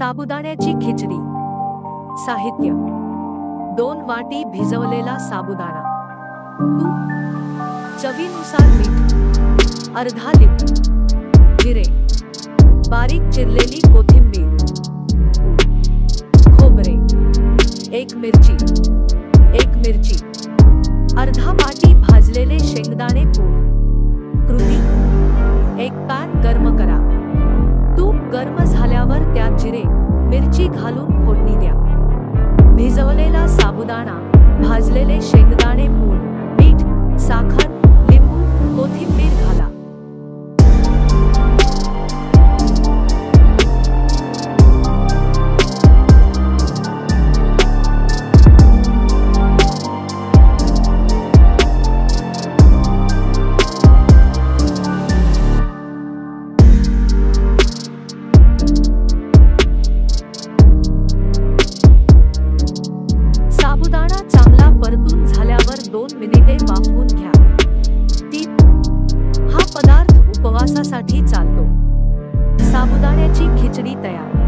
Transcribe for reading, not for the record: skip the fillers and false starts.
साबुदाण्याची खिचडी। साहित्य: 2 वाटी भिजवलेला साबुदाणा, तूप, चवीनुसार मीठ, अर्धा लिंबू, जिरे, बारीक चिरलेली कोथिंबीर, खोबरे, 1 मिरची, अर्धा वाटी भाजलेले शेंगदाणे पूड। कृती: 1 पॅन गरम करा, तूप गरम झाल्यावर त्यात जिरे, मिरची घालून फोडणी द्या। भिजवलेला साबुदाणा, भाजलेले शेंगदाणे पूड, मीठ, साखर, लिंबू, कोथिंबीर घाला। साबुदाणा चांगला परतून झाल्यावर 2 मिनिटे वाफवून घ्या। हा पदार्थ उपवासासाठी चालतो। साबुदाण्याची खिचडी तयार।